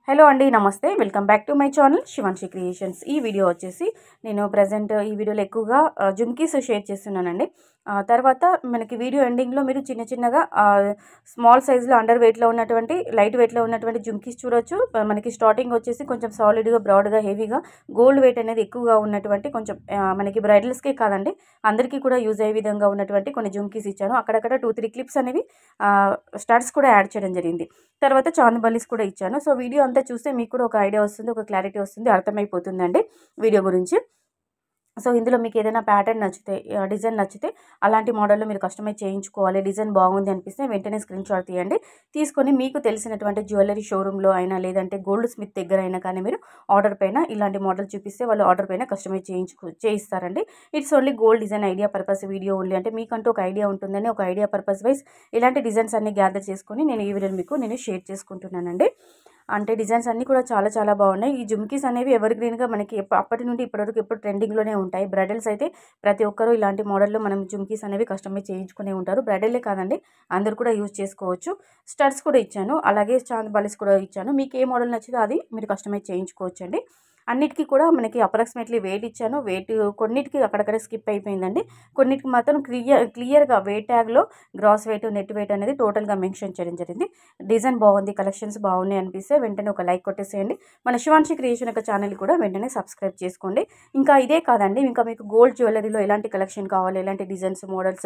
Hello అండి, నమస్తే. Welcome back to my channel Shivanshi creations. ఈ వీడియో వచ్చేసి నేను ప్రజెంట్ ఈ వీడియోలో ఎక్కువగా జుమ్కీస్ షేర్ చేస్తున్నానండి. తర్వాత మనకి వీడియో ఎండింగ్లో మీరు చిన్నగా స్మాల్ సైజులో అండర్ వెయిట్లో ఉన్నటువంటి లైట్ వెయిట్లో ఉన్నటువంటి జుమ్కీస్ చూడొచ్చు. మనకి స్టార్టింగ్ వచ్చేసి కొంచెం సాలిడ్గా, బ్రాడ్గా, హెవీగా గోల్డ్ వెయిట్ అనేది ఎక్కువగా ఉన్నటువంటి కొంచెం మనకి బ్రైడల్స్కే కాదండి అందరికీ కూడా యూజ్ అయ్యే విధంగా ఉన్నటువంటి కొన్ని జుమ్కీస్ ఇచ్చాను. అక్కడక్కడ 2-3 క్లిప్స్ అనేవి స్టడ్స్ కూడా యాడ్ చేయడం జరిగింది. తర్వాత చాందబల్లీస్ కూడా ఇచ్చాను. సో వీడియో అంతా చూస్తే మీకు కూడా ఒక ఐడియా వస్తుంది, ఒక క్లారిటీ వస్తుంది, అర్థమైపోతుందండి వీడియో గురించి. సో ఇందులో మీకు ఏదైనా ప్యాటర్న్ నచ్చితే, డిజైన్ నచ్చితే అలాంటి మోడల్లో మీరు కస్టమైజ్ చేయించుకోవాలి, డిజైన్ బాగుంది అనిపిస్తే వెంటనే స్క్రీన్ షాట్ తీయండి. తీసుకొని మీకు తెలిసినటువంటి జ్యువెలరీ షోరూంలో అయినా లేదంటే గోల్డ్ స్మిత్ దగ్గర అయినా కానీ మీరు ఆర్డర్ పైన ఇలాంటి మోడల్ చూపిస్తే వాళ్ళు ఆర్డర్ పైన కస్టమైజ్ చేయిస్తారండి. It's only gold design idea purpose video only. అంటే మీకంటూ ఒక ఐడియా ఉంటుందని ఒక ఐడియా పర్పస్ వైజ్ ఇలాంటి డిజైన్స్ అన్ని గ్యాదర్ చేసుకొని నేను ఈ వీడియోని మీకు షేర్ చేసుకుంటున్నానండి. అంటే డిజైన్స్ అన్నీ కూడా చాలా బాగున్నాయి. ఈ జుమ్కీస్ అనేవి ఎవర్ గ్రీన్గా మనకి అప్పటి నుండి ఇప్పటివరకు ఎప్పుడు ట్రెండింగ్లోనే ఉంటాయి. బ్రైడల్స్ అయితే ప్రతి ఒక్కరూ ఇలాంటి మోడల్లో మనం జుమ్కీస్ అనేవి కస్టమైజ్ చేయించుకునే ఉంటారు. బ్రైడల్లే కాదండి, అందరూ కూడా యూజ్ చేసుకోవచ్చు. స్టడ్స్ కూడా ఇచ్చాను, అలాగే చాందబాలిస్ కూడా ఇచ్చాను. మీకు ఏ మోడల్ నచ్చితే అది మీరు కస్టమైజ్ చేయించుకోవచ్చండి. అన్నిటికీ కూడా మనకి అప్రాక్సిమేట్లీ వెయిట్ ఇచ్చాను. వెయిట్ కొన్నిటికి అక్కడక్కడ స్కిప్ అయిపోయిందండి. కొన్నిటికి మాత్రం క్లియర్గా వెయిట్ ట్యాగ్లో గ్రాస్ వెయిట్, నెట్ వెయిట్ అనేది టోటల్గా మెన్షన్ చేయడం జరిగింది. డిజైన్ బాగుంది, కలెక్షన్స్ బాగున్నాయి అనిపిస్తే వెంటనే ఒక లైక్ కొట్టేసేయండి. మన శివాన్షి క్రియేషన్ యొక్క ఛానల్ కూడా వెంటనే సబ్స్క్రైబ్ చేసుకోండి. ఇంకా ఇదే కాదండి, ఇంకా మీకు గోల్డ్ జ్యువెలరీలో ఎలాంటి కలెక్షన్ కావాలి, ఎలాంటి డిజైన్స్, మోడల్స్,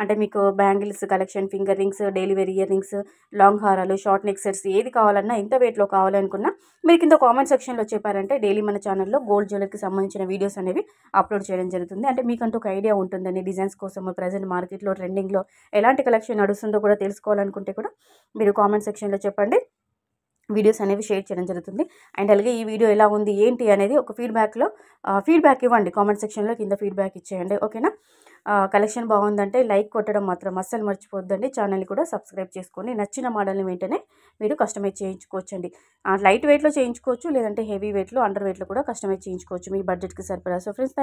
అంటే మీకు bangles collection, finger rings, daily wear earrings, long హారాలు, షార్ట్ నెక్ సెట్స్ ఏది కావాలన్నా, ఎంత వెయిట్లో కావాలనుకున్నా మీరు కింద కామెంట్ సెక్షన్లో చెప్పారంటే డైలీ మన ఛానల్లో గోల్డ్ జ్యువెలరీకి సంబంధించిన వీడియోస్ అనేవి అప్లోడ్ చేయడం జరుగుతుంది. అంటే మీకంటూ ఒక ఐడియా ఉంటుందని డిజైన్స్ కోసం ప్రజెంట్ మార్కెట్లో ట్రెండింగ్లో ఎలాంటి కలెక్షన్ నడుస్తుందో కూడా తెలుసుకోవాలనుకుంటే కూడా మీరు కామెంట్ సెక్షన్లో చెప్పండి. వీడియోస్ అనేవి షేర్ చేయడం జరుగుతుంది. అండ్ అలాగే ఈ వీడియో ఎలా ఉంది ఏంటి అనేది ఒక ఫీడ్బ్యాక్ ఇవ్వండి. కామెంట్ సెక్షన్లో కింద ఫీడ్బ్యాక్ ఇచ్చేయండి, ఓకేనా. కలెక్షన్ బాగుందంటే లైక్ కొట్టడం మాత్రం అస్సలు మర్చిపోద్దండి. ఛానల్ని కూడా సబ్స్క్రైబ్ చేసుకొని నచ్చిన మోడల్ని వెంటనే మీరు కస్టమైజ్ చేయించుకోవచ్చండి. లైట్ వెయిట్లో చేయించుకోవచ్చు, లేదంటే హెవీ వెయిట్లో, అండర్ వెయిట్లో కూడా కస్టమైజ్ చేయించుకోవచ్చు మీ బడ్జెట్కి సరిపడా. So friends,